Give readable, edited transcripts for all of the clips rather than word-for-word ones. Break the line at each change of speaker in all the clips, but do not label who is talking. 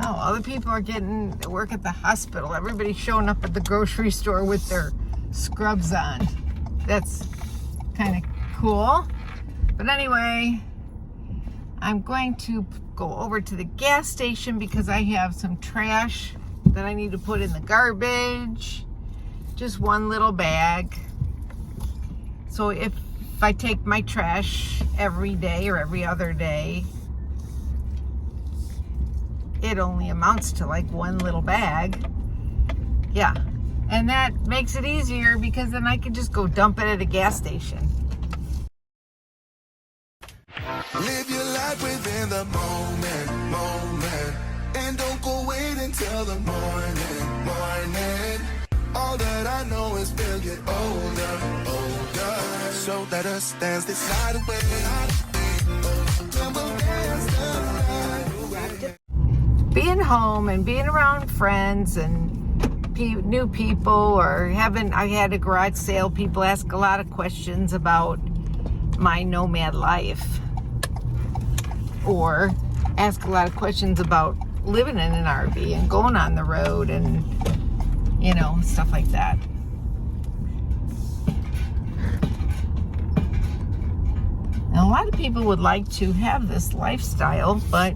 Oh, other people are getting to work at the hospital. Everybody's showing up at the grocery store with their scrubs on. That's kind of cool. But anyway, I'm going to go over to the gas station because I have some trash that I need to put in the garbage. Just one little bag. So if I take my trash every day or every other day, it only amounts to like one little bag. Yeah. And that makes it easier because then I can just go dump it at a gas station.
Live your life within the moment, and don't go wait until the morning. All that I know is we'll get older. So let us dance this night away.
Being home and being around friends and new people, or I had a garage sale. People ask a lot of questions about my nomad life, or ask a lot of questions about living in an RV and going on the road and, you know, stuff like that. And a lot of people would like to have this lifestyle, but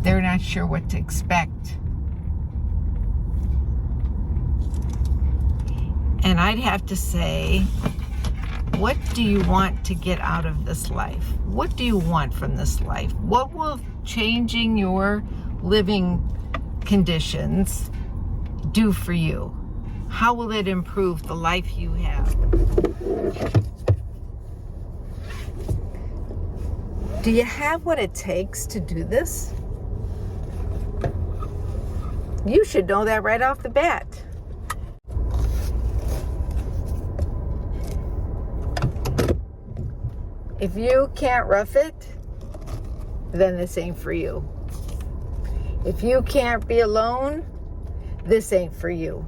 they're not sure what to expect. And I'd have to say, what do you want to get out of this life? What do you want from this life? What will changing your living conditions do for you? How will it improve the life you have? Do you have what it takes to do this? You should know that right off the bat. If you can't rough it, then this ain't for you. If you can't be alone, this ain't for you.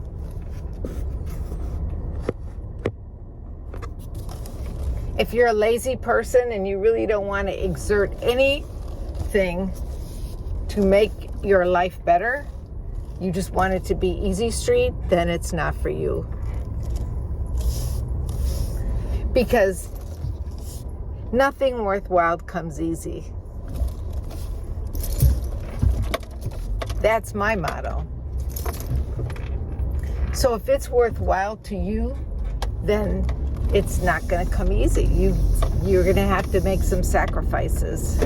If you're a lazy person and you really don't want to exert anything to make your life better, you just want it to be easy street, then it's not for you. Because nothing worthwhile comes easy. That's my motto. So if it's worthwhile to you, then it's not going to come easy. You're going to have to make some sacrifices.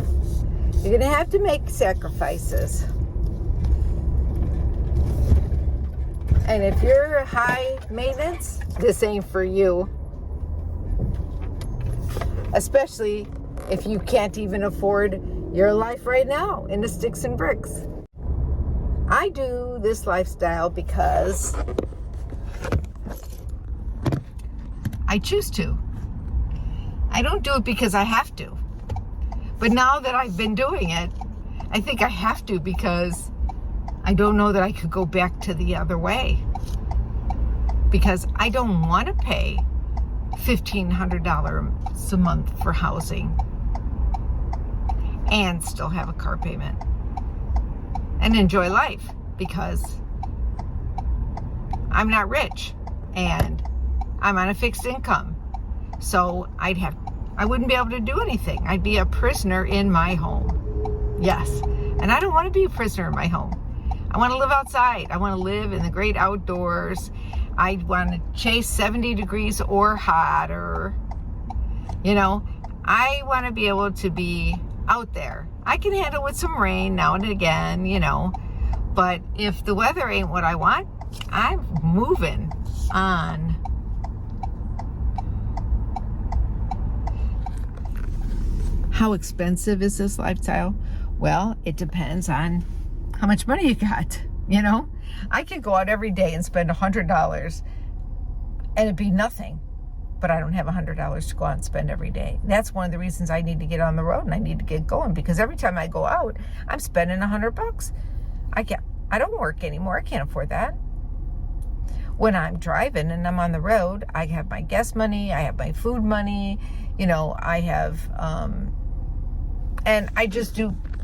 You're going to have to make sacrifices. And if you're high maintenance, this ain't for you. Especially if you can't even afford your life right now in the sticks and bricks. I do this lifestyle because I choose to. I don't do it because I have to. But now that I've been doing it, I think I have to, because I don't know that I could go back to the other way. Because I don't want to pay $1,500 a month for housing and still have a car payment and enjoy life, because I'm not rich and I'm on a fixed income. So I wouldn't be able to do anything. I'd be a prisoner in my home. Yes. And I don't want to be a prisoner in my home. I want to live outside. I want to live in the great outdoors. I want to chase 70 degrees or hotter. You know, I want to be able to be out there. I can handle with some rain now and again, you know, but if the weather ain't what I want, I'm moving on. How expensive is this lifestyle? Well, it depends on how much money you got, you know? I could go out every day and spend $100 and it'd be nothing, but I don't have $100 to go out and spend every day. That's one of the reasons I need to get on the road and I need to get going, because every time I go out, I'm spending $100. I don't work anymore. I can't afford that. When I'm driving and I'm on the road, I have my gas money, I have my food money, you know, I have And I just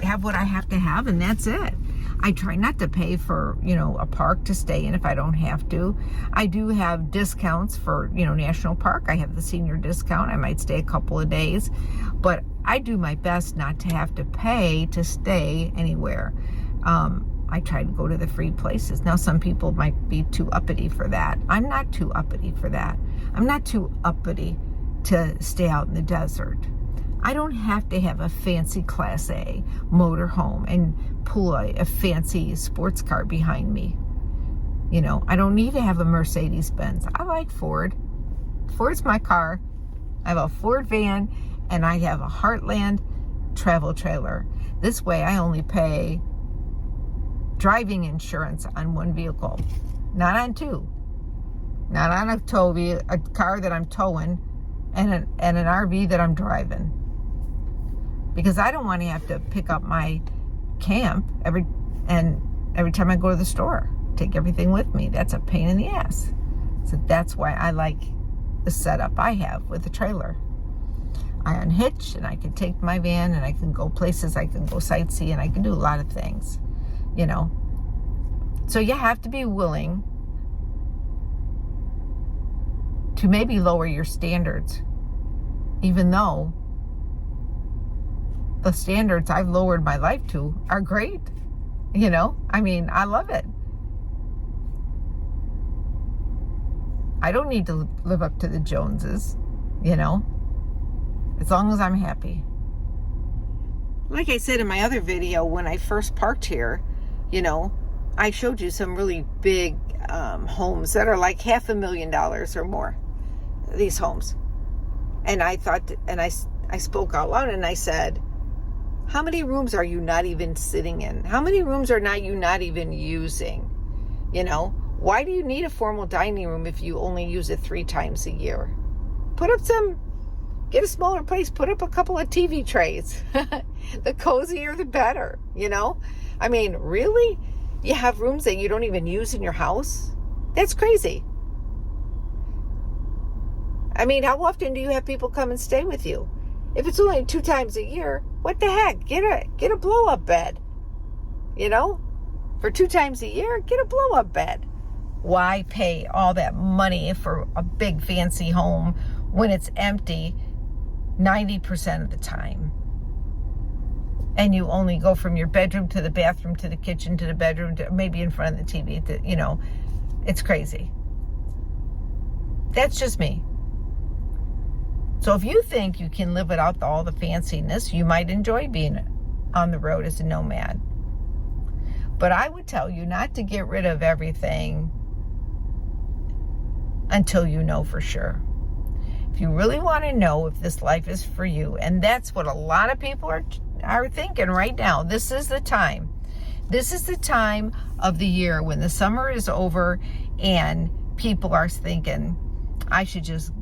have what I have to have, and that's it. I try not to pay for, a park to stay in if I don't have to. I do have discounts for, National Park. I have the senior discount. I might stay a couple of days, but I do my best not to have to pay to stay anywhere. I try to go to the free places. Now, some people might be too uppity for that. I'm not too uppity for that. I'm not too uppity to stay out in the desert. I don't have to have a fancy Class A motorhome and pull a fancy sports car behind me. I don't need to have a Mercedes-Benz. I like Ford. Ford's my car. I have a Ford van, and I have a Heartland travel trailer. This way, I only pay driving insurance on one vehicle, not on two. Not on a car that I'm towing and an RV that I'm driving. Because I don't want to have to pick up my camp every time I go to the store. Take everything with me. That's a pain in the ass. So that's why I like the setup I have with the trailer. I unhitch and I can take my van and I can go places. I can go sightsee and I can do a lot of things, So you have to be willing to maybe lower your standards, even though the standards I've lowered my life to are great. I love it. I don't need to live up to the Joneses, as long as I'm happy. Like I said in my other video, when I first parked here, I showed you some really big homes that are like $500,000 or more, these homes. And I thought, and I spoke out loud and I said, how many rooms are you not even sitting in? How many rooms are you not even using? Why do you need a formal dining room if you only use it 3 times a year? Get a smaller place, put up a couple of TV trays. The cozier, the better, really? You have rooms that you don't even use in your house? That's crazy. How often do you have people come and stay with you? If it's only 2 times a year, what the heck? Get a blow-up bed. For 2 times a year, get a blow-up bed. Why pay all that money for a big fancy home when it's empty 90% of the time? And you only go from your bedroom to the bathroom to the kitchen to the bedroom to maybe in front of the TV. It's crazy. That's just me. So if you think you can live without all the fanciness, you might enjoy being on the road as a nomad. But I would tell you not to get rid of everything until you know for sure. If you really want to know if this life is for you, and that's what a lot of people are thinking right now, this is the time. This is the time of the year when the summer is over and people are thinking, I should just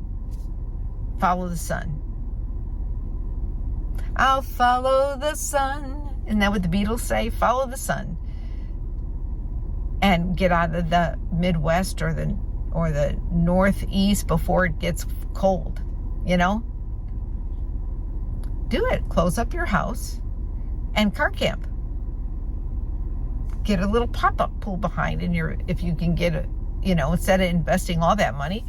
follow the sun. I'll follow the sun. Isn't that what the Beatles say? Follow the sun. And get out of the Midwest or the Northeast before it gets cold. Do it. Close up your house and car camp. Get a little pop-up pool behind if you can get instead of investing all that money.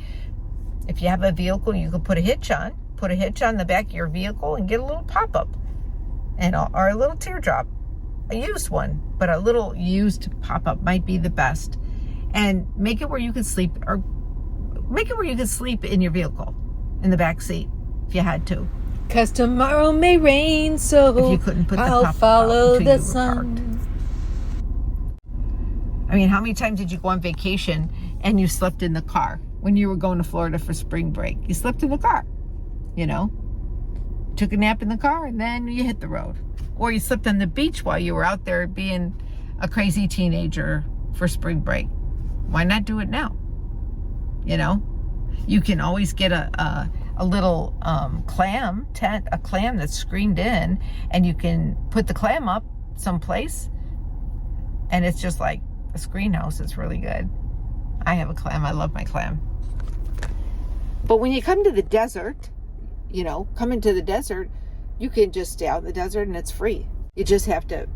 If you have a vehicle, you can put a hitch on the back of your vehicle and get a little pop-up or a little teardrop, a used one, but a little used pop-up might be the best. And make it where you can sleep, or make it where you can sleep in your vehicle, in the back seat, if you had to.
'Cause tomorrow may rain, so
if you couldn't put the
I'll
pop-up
follow
out until
the
you were
sun.
parked. How many times did you go on vacation and you slept in the car? When you were going to Florida for spring break, you slept in the car, took a nap in the car and then you hit the road. Or you slept on the beach while you were out there being a crazy teenager for spring break. Why not do it now? You can always get a little clam tent, a clam that's screened in, and you can put the clam up someplace and it's just like a screen house. It's really good. I have a clam. I love my clam. But when you come to the desert, come into the desert, you can just stay out in the desert and it's free. You just have to,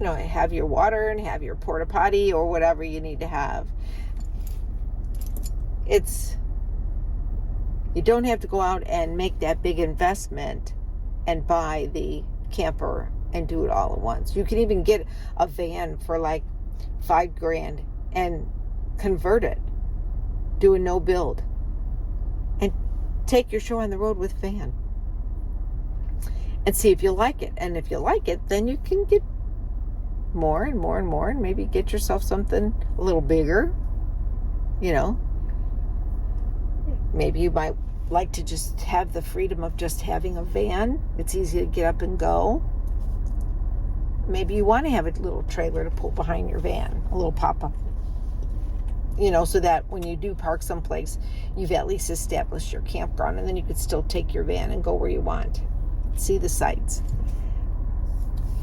have your water and have your porta potty or whatever you need to have. You don't have to go out and make that big investment and buy the camper and do it all at once. You can even get a van for like $5,000 and convert it, do a no build, and take your show on the road with van and see if you like it. And if you like it, then you can get more and more and more, and maybe get yourself something a little bigger. Maybe you might like to just have the freedom of just having a van. It's easy to get up and go. Maybe you want to have a little trailer to pull behind your van, a little pop-up, so that when you do park someplace, you've at least established your campground, and then you could still take your van and go where you want. See the sights.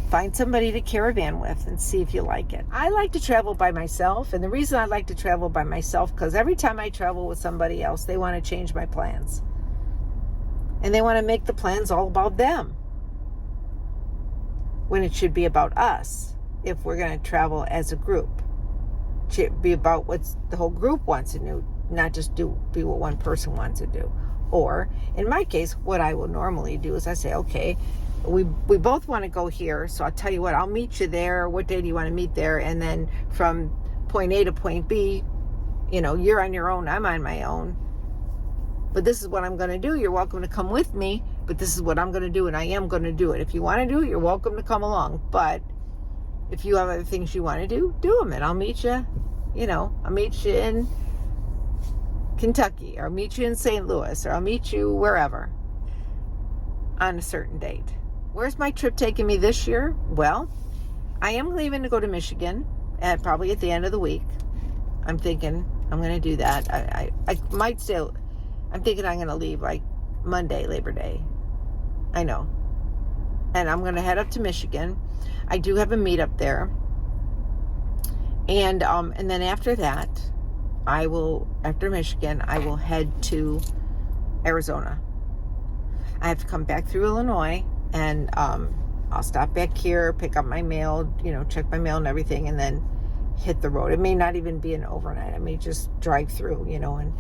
Find somebody to caravan with and see if you like it. I like to travel by myself, and the reason I like to travel by myself, because every time I travel with somebody else, they want to change my plans. And they want to make the plans all about them, when it should be about us if we're going to travel as a group. It should be about what the whole group wants to do, not just be what one person wants to do. Or, in my case, what I will normally do is I say, okay, we both want to go here, so I'll tell you what, I'll meet you there. What day do you want to meet there? And then from point A to point B, you're on your own, I'm on my own. But this is what I'm going to do. You're welcome to come with me, but this is what I'm going to do, and I am going to do it. If you want to do it, you're welcome to come along. But if you have other things you want to do them, and I'll meet you, I'll meet you in Kentucky, or I'll meet you in St. Louis, or I'll meet you wherever on a certain date. Where's my trip taking me this year? Well, I am leaving to go to Michigan, and probably at the end of the week. I'm thinking I'm going to do that. I might stay. I'm thinking I'm going to leave like Monday, Labor Day. I know. And I'm going to head up to Michigan. I do have a meetup there. And then after that, after Michigan, I will head to Arizona. I have to come back through Illinois, and I'll stop back here, pick up my mail, check my mail and everything, and then hit the road. It may not even be an overnight. I may just drive through, and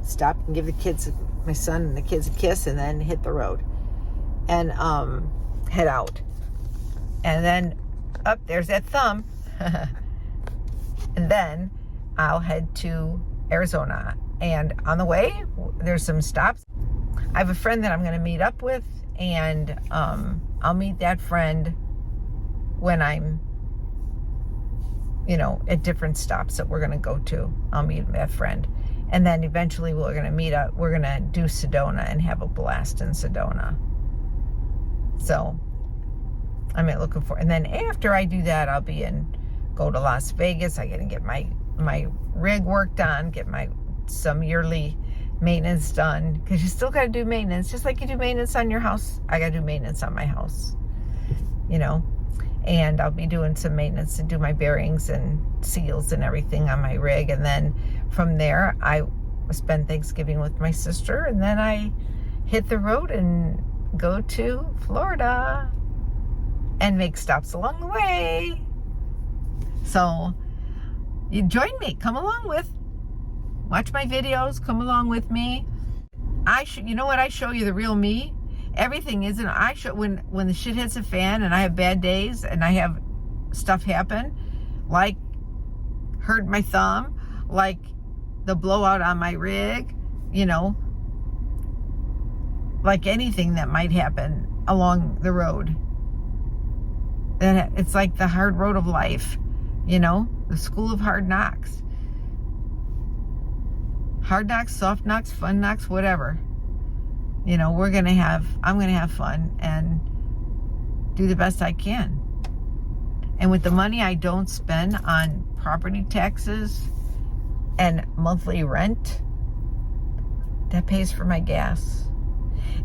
stop and give the kids, my son and the kids, a kiss, and then hit the road and head out. And then there's that thumb. And then I'll head to Arizona. And on the way, there's some stops. I have a friend that I'm going to meet up with, and I'll meet that friend when I'm, at different stops that we're going to go to. I'll meet that friend. And then eventually we're going to meet up. We're going to do Sedona and have a blast in Sedona. So I'm looking for, and then after I do that, I'll go to Las Vegas. I got to get my rig worked on, get some yearly maintenance done, because you still got to do maintenance, just like you do maintenance on your house. I got to do maintenance on my house, and I'll be doing some maintenance and do my bearings and seals and everything on my rig. And then from there, I spend Thanksgiving with my sister, and then I hit the road and go to Florida and make stops along the way. So you join me, come along watch my videos, come along with me. I show you the real me. Everything isn't, when the shit hits the fan and I have bad days and I have stuff happen, like hurt my thumb, like the blowout on my rig, like anything that might happen along the road. And it's like the hard road of life, the school of hard knocks. Hard knocks, soft knocks, fun knocks, whatever. I'm going to have fun and do the best I can. And with the money I don't spend on property taxes and monthly rent, that pays for my gas.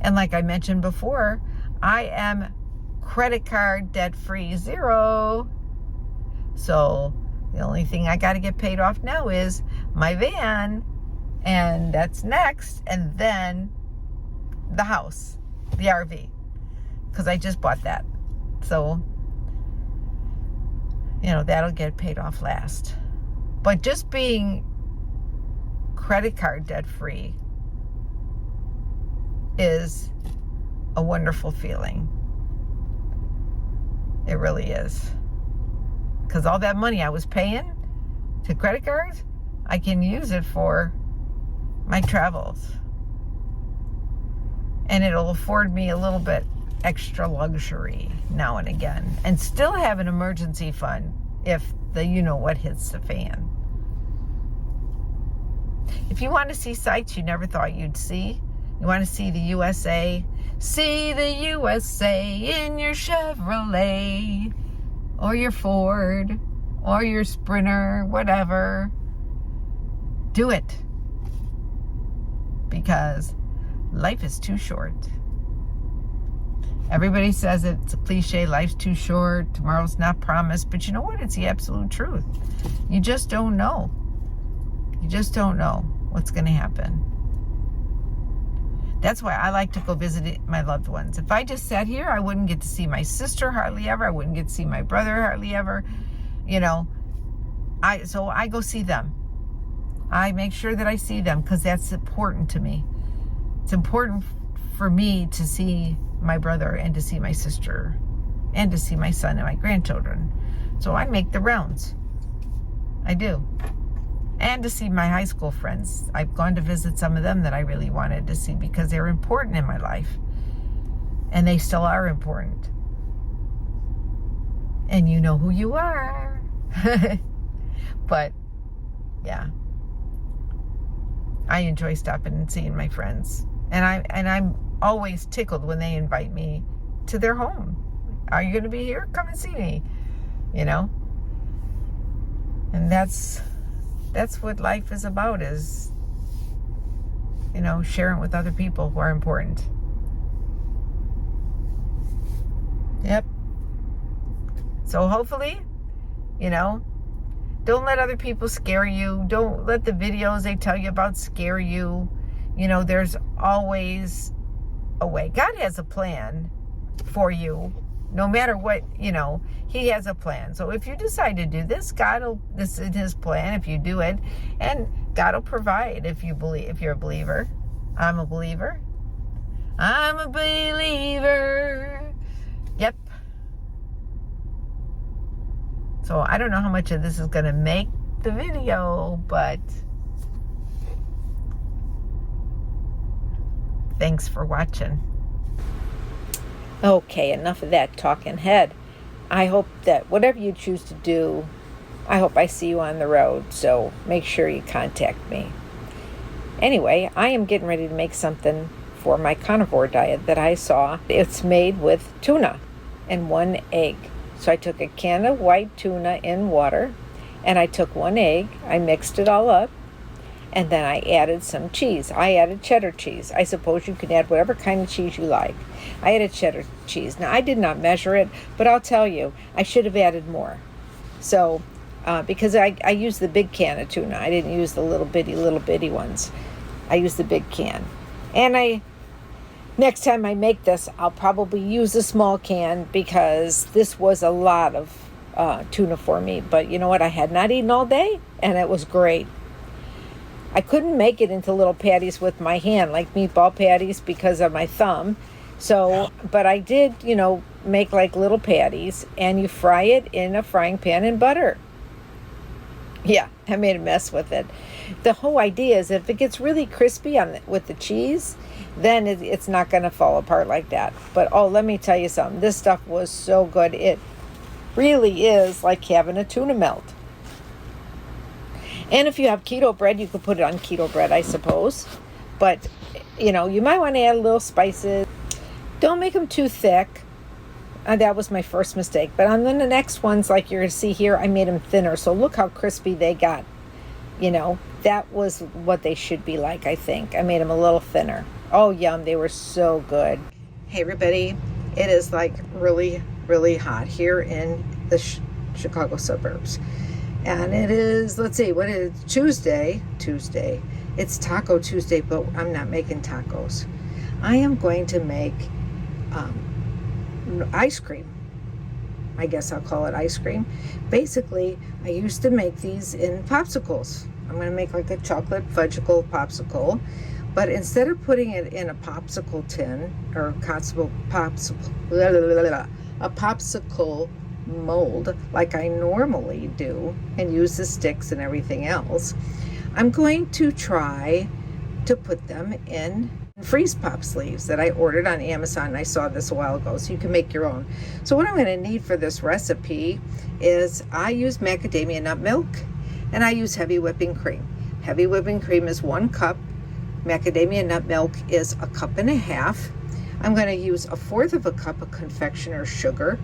And like I mentioned before, I am credit card debt free, 0. So the only thing I got to get paid off now is my van, and that's next, and then the house. the RV, because I just bought that. So, that'll get paid off last. But just being credit card debt free is a wonderful feeling. It really is. Because all that money I was paying to credit cards, I can use it for my travels. And it'll afford me a little bit extra luxury now and again. And still have an emergency fund if the you-know-what hits the fan. If you want to see sights you never thought you'd see, you want to see the USA, see the USA in your Chevrolet, or your Ford, or your Sprinter, whatever. Do it. Because life is too short. Everybody says it. It's a cliche. Life's too short. Tomorrow's not promised. But you know what? It's the absolute truth. You just don't know. You just don't know what's going to happen. That's why I like to go visit my loved ones. If I just sat here, I wouldn't get to see my sister hardly ever. I wouldn't get to see my brother hardly ever. So I go see them. I make sure that I see them because that's important to me. It's important for me to see my brother and to see my sister and to see my son and my grandchildren. So I make the rounds. I do. And to see my high school friends. I've gone to visit some of them that I really wanted to see because they're important in my life. And they still are important. And you know who you are. But, yeah. I enjoy stopping and seeing my friends. And I'm always tickled when they invite me to their home. Are you going to be here? Come and see me. And that's what life is about, is sharing with other people who are important. Yep. So hopefully, don't let other people scare you. Don't let the videos they tell you about scare you. There's always a way. God has a plan for you. No matter what, He has a plan. So if you decide to do this, this is His plan if you do it. And God will provide if you're a believer. I'm a believer. I'm a believer. Yep. So I don't know how much of this is going to make the video, but thanks for watching.
Okay, enough of that talking head. I hope that whatever you choose to do, I hope I see you on the road, so make sure you contact me. Anyway, I am getting ready to make something for my carnivore diet that I saw. It's made with tuna and 1 egg. So I took a can of white tuna in water, and I took 1 egg, I mixed it all up, and then I added some cheese. I added cheddar cheese. I suppose you can add whatever kind of cheese you like. I added cheddar cheese. Now, I did not measure it, but I'll tell you, I should have added more. So, because I used the big can of tuna. I didn't use the little bitty ones. I used the big can. And next time I make this, I'll probably use a small can because this was a lot of tuna for me. But you know what? I had not eaten all day, and it was great. I couldn't make it into little patties with my hand, like meatball patties, because of my thumb. So, but I did, make like little patties, and you fry it in a frying pan in butter. Yeah, I made a mess with it. The whole idea is if it gets really crispy with the cheese, then it's not going to fall apart like that. But, let me tell you something. This stuff was so good. It really is like having a tuna melt. And if you have keto bread, you could put it on keto bread, I suppose. But, you might want to add a little spices. Don't make them too thick. That was my first mistake. But on the next ones, like you're going to see here, I made them thinner. So look how crispy they got. That was what they should be like, I think. I made them a little thinner. Oh, yum. They were so good. Hey, everybody. It is like really, really hot here in the Chicago suburbs. And it is, let's see, what is it? Tuesday. It's Taco Tuesday, but I'm not making tacos. I am going to make ice cream. I guess I'll call it ice cream. Basically, I used to make these in popsicles. I'm going to make like a chocolate fudgicle popsicle, but instead of putting it in a popsicle tin or a popsicle mold like I normally do and use the sticks and everything else, I'm going to try to put them in freeze pop sleeves that I ordered on Amazon, and I saw this a while ago, so you can make your own. So what I'm going to need for this recipe is I use macadamia nut milk and I use heavy whipping cream. Heavy whipping cream is 1 cup. Macadamia nut milk is 1.5 cups. I'm going to use 1/4 cup of confectioner's sugar.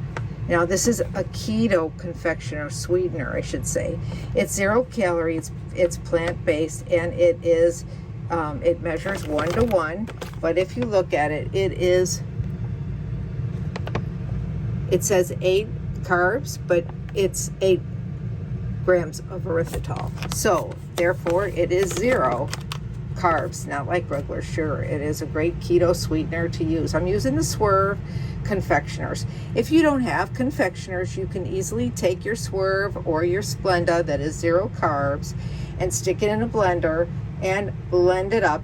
Now this is a keto confectioner sweetener, I should say. It's 0 calories, it's plant-based, and it is it measures 1:1, but if you look at it, it says 8 carbs, but it's 8 grams of erythritol. So therefore it is 0 carbs, not like regular sugar. It is a great keto sweetener to use. I'm using the Swerve confectioners. If you don't have confectioners, you can easily take your Swerve or your Splenda that is 0 carbs and stick it in a blender and blend it up.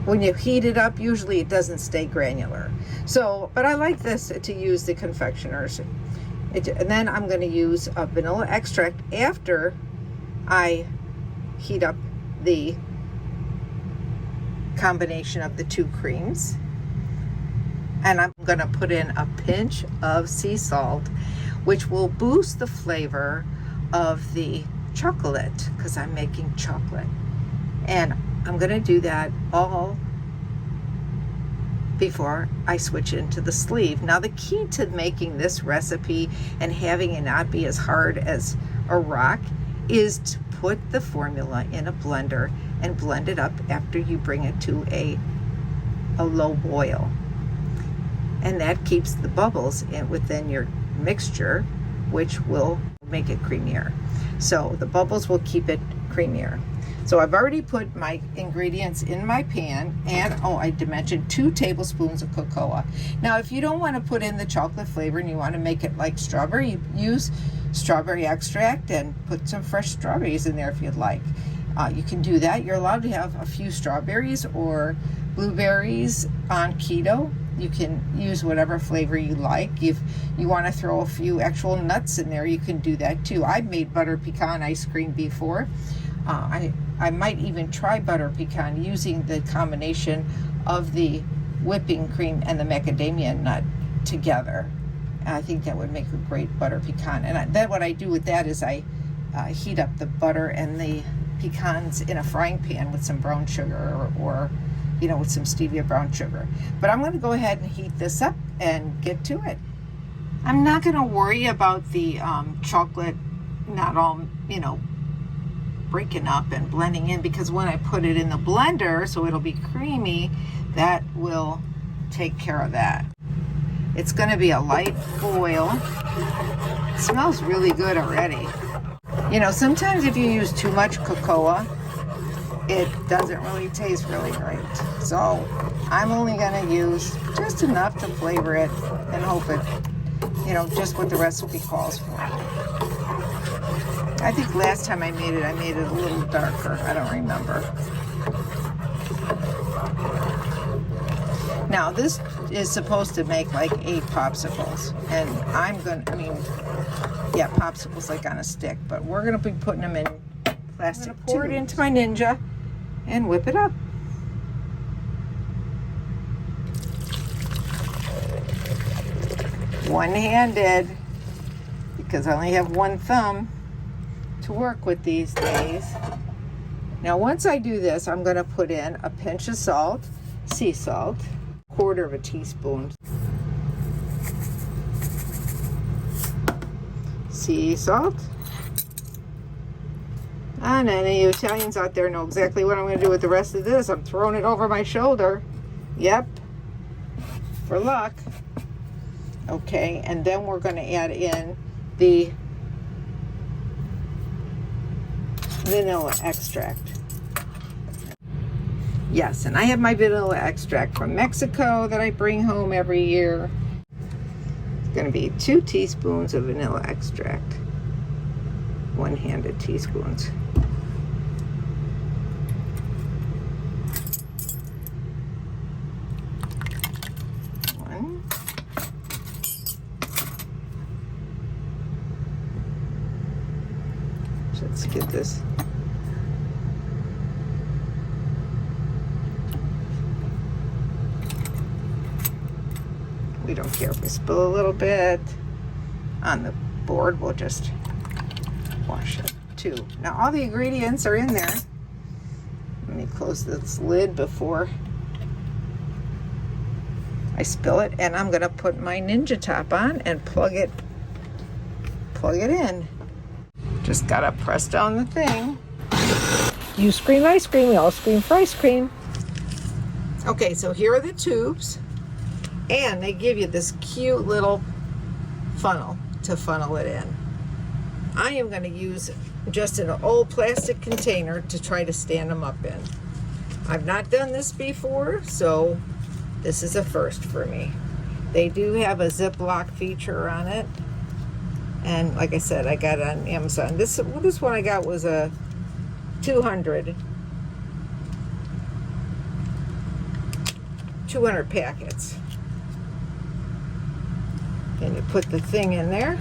When you heat it up, usually it doesn't stay granular. So, but I like this to use the confectioners. And then I'm going to use a vanilla extract after I heat up the combination of the 2 creams. And I'm going to put in a pinch of sea salt, which will boost the flavor of the chocolate, because I'm making chocolate. And I'm going to do that all before I switch into the sleeve. Now the key to making this recipe and having it not be as hard as a rock is to put the formula in a blender and blend it up after you bring it to a low boil. And that keeps the bubbles within your mixture, which will make it creamier. So the bubbles will keep it creamier. So I've already put my ingredients in my pan, and I did mention 2 tablespoons of cocoa. Now if you don't want to put in the chocolate flavor and you want to make it like strawberry, you use strawberry extract and put some fresh strawberries in there if you'd like. You can do that. You're allowed to have a few strawberries or blueberries on keto. You can use whatever flavor you like. If you want to throw a few actual nuts in there, you can do that too. I've made butter pecan ice cream before. I might even try butter pecan using the combination of the whipping cream and the macadamia nut together. I think that would make a great butter pecan. And then what I do with that is I heat up the butter and the pecans in a frying pan with some brown sugar or with some stevia brown sugar. But I'm going to go ahead and heat this up and get to it. I'm not going to worry about the chocolate not all, breaking up and blending in, because when I put it in the blender so it'll be creamy, that will take care of that. It's going to be a light boil. It smells really good already. Sometimes if you use too much cocoa, it doesn't really taste really great. So I'm only going to use just enough to flavor it and hope it, just what the recipe calls for. I think last time I made it a little darker. I don't remember. Now this is supposed to make like 8 popsicles, and popsicles like on a stick, but we're gonna be putting them in plastic tubes. Pour it into my Ninja and whip it up. One-handed, because I only have one thumb to work with these days. Now once I do this, I'm going to put in a pinch of salt, sea salt, 1/4 teaspoon sea salt. And any of you Italians out there know exactly what I'm going to do with the rest of this. I'm throwing it over my shoulder. Yep, for luck. Okay, and then we're going to add in the vanilla extract.
Yes, and I have my vanilla extract from Mexico that I bring home every year. It's going to be 2 teaspoons of vanilla extract. One-handed teaspoons. One. So let's get this. We don't care if we spill a little bit on the board. We'll just wash it too. Now all the ingredients are in there. Let me close this lid before I spill it, and I'm gonna put my Ninja Top on and plug it in. Just gotta press down the thing.
You scream ice cream, we all scream for ice cream.
Okay, so here are the tubes, and they give you this cute little funnel to funnel it in. I am going to use just an old plastic container to try to stand them up in. I've not done this before, so this is a first for me. They do have a Ziploc feature on it, and like I said, I got it on Amazon. This one I got was a 200 packets. And you put the thing in there.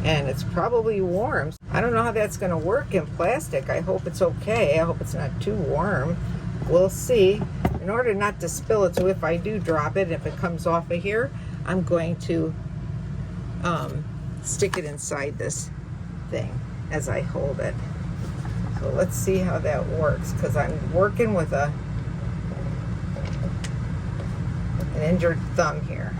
And it's probably warm. I don't know how that's going to work in plastic. I hope it's okay. I hope it's not too warm. We'll see. In order not to spill it, so if I do drop it, if it comes off of here, I'm going to stick it inside this thing as I hold it. So let's see how that works, because I'm working with an injured thumb here.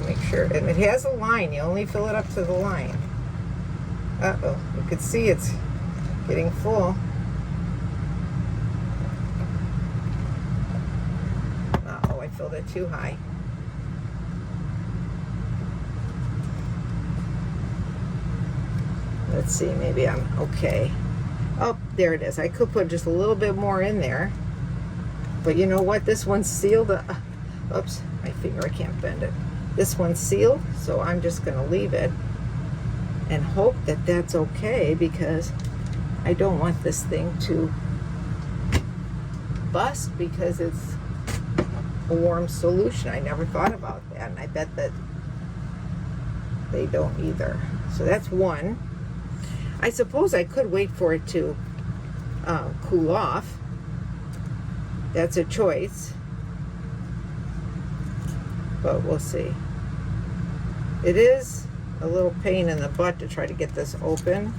Make sure, and it has a line. You only fill it up to the line. Uh-oh, you can see it's getting full. Uh-oh, I filled it too high. Let's see, maybe I'm okay. Oh, there it is. I could put just a little bit more in there. But you know what? This one's sealed. Oops, my finger, I can't bend it. This one's sealed, so I'm just going to leave it and hope that that's okay, because I don't want this thing to bust because it's a warm solution. I never thought about that, and I bet that they don't either. So that's one. I suppose I could wait for it to cool off. That's a choice, but we'll see. It is a little pain in the butt to try to get this open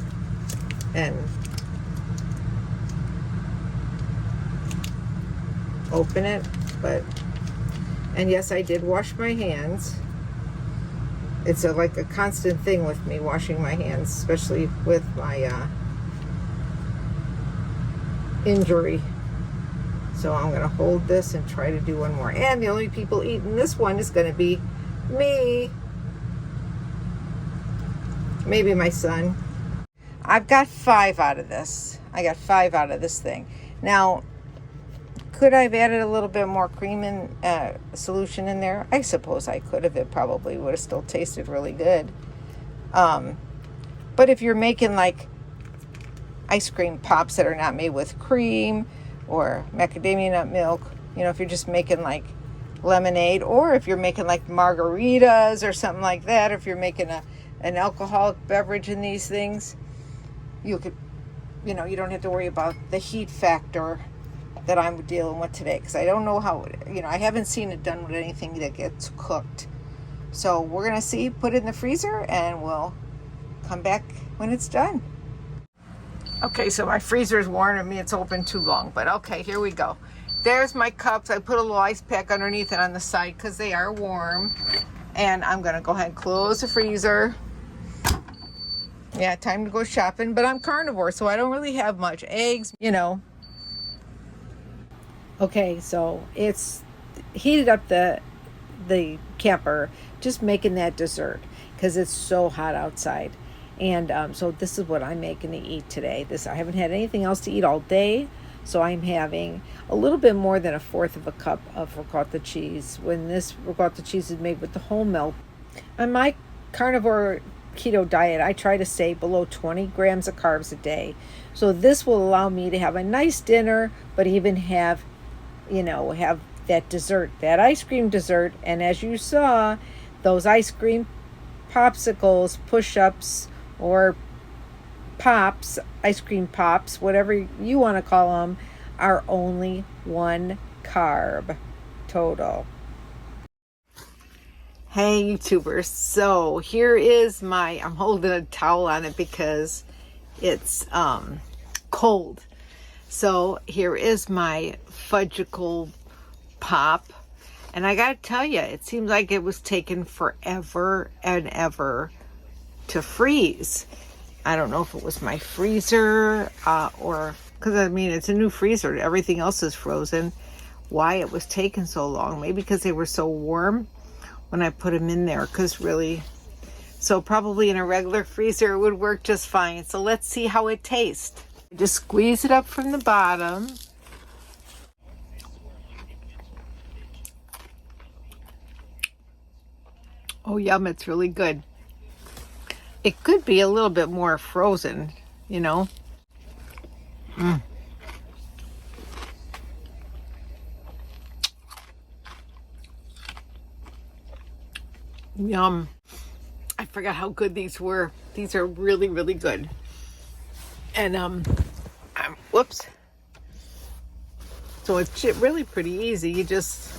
and open it, and yes, I did wash my hands. It's like a constant thing with me, washing my hands, especially with my injury. So I'm going to hold this and try to do one more. And the only people eating this one is going to be me. Maybe my son. I've got 5 out of this. I got 5 out of this thing. Now, could I have added a little bit more cream and solution in there? I suppose I could have. It probably would have still tasted really good. But if you're making like ice cream pops that are not made with cream or macadamia nut milk, you know, if you're just making like lemonade, or if you're making like margaritas or something like that, or if you're making an alcoholic beverage in these things, you could, you know, you don't have to worry about the heat factor that I'm dealing with today, because I don't know how, you know, I haven't seen it done with anything that gets cooked. So we're gonna see, put it in the freezer, and we'll come back when it's done. Okay, so my freezer is warning me it's open too long, but okay, here we go. There's my cups. I put a little ice pack underneath it on the side because they are warm. And I'm gonna go ahead and close the freezer. Yeah, time to go shopping, but I'm carnivore, so I don't really have much. Eggs, you know.
Okay, so it's heated up the camper, just making that dessert because it's so hot outside. And so this is what I'm making to eat today. I haven't had anything else to eat all day, so I'm having a little bit more than 1/4 of a cup of ricotta cheese. When this ricotta cheese is made with the whole milk. On my carnivore keto diet, I try to stay below 20 grams of carbs a day. So this will allow me to have a nice dinner, but even have that dessert, that ice cream dessert. And as you saw, those ice cream popsicles, push-ups, or pops, ice cream pops, whatever you want to call them, are only 1 carb total. Hey YouTubers, so here is I'm holding a towel on it because it's cold. So here is my fudgicle pop, and I gotta tell you, it seems like it was taking forever and ever to freeze. I don't know if it was my freezer or because I mean it's a new freezer, everything else is frozen. Why it was taking so long? Maybe because they were so warm when I put them in there, because so probably in a regular freezer it would work just fine. So let's see how it tastes. Just squeeze it up from the bottom. Oh yum, it's really good. It could be a little bit more frozen, Yum. I forgot how good these were. These are really, really good. And whoops. So it's really pretty easy. You just,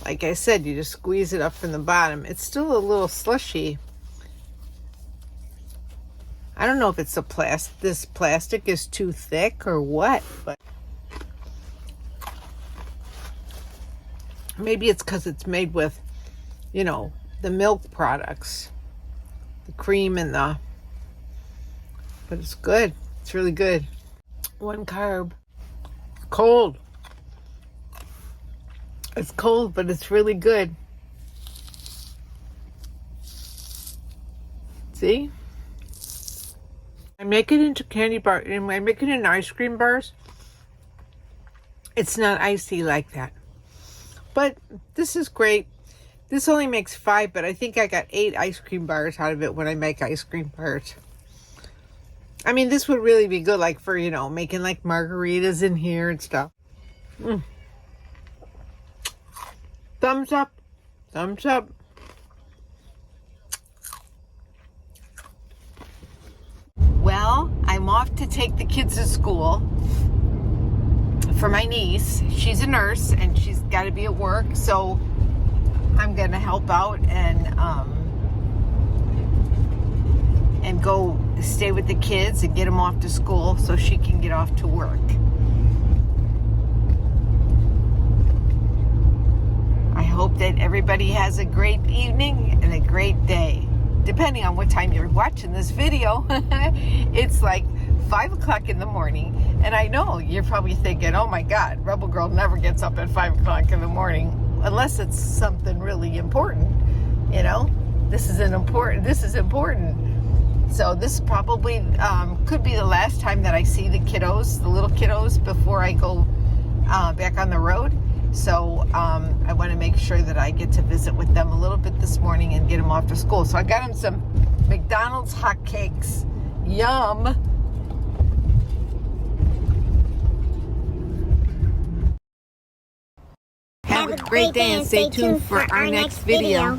like I said, you just squeeze it up from the bottom. It's still a little slushy. I don't know if it's this plastic is too thick or what, but maybe it's because it's made with, the milk products, the cream but it's good. It's really good. 1 carb. Cold. It's cold, but it's really good. See? I make it into candy bar, and I make it in ice cream bars. It's not icy like that. But this is great. This only makes 5, but I think I got 8 ice cream bars out of it when I make ice cream bars. I mean, this would really be good, like, for, making, like, margaritas in here and stuff. Thumbs up. Thumbs up. Well, I'm off to take the kids to school for my niece. She's a nurse, and she's got to be at work, so I'm going to help out and go stay with the kids and get them off to school so she can get off to work. I hope that everybody has a great evening and a great day, depending on what time you're watching this video. It's like 5 o'clock in the morning, and I know you're probably thinking, oh my God, Rebel Girl never gets up at 5 o'clock in the morning unless it's something really important. This is important. So this probably could be the last time that I see the little kiddos, before I go back on the road. So I want to make sure that I get to visit with them a little bit this morning and get them off to school. So I got them some McDonald's hotcakes. Yum.
Have a great day and stay tuned for our next video.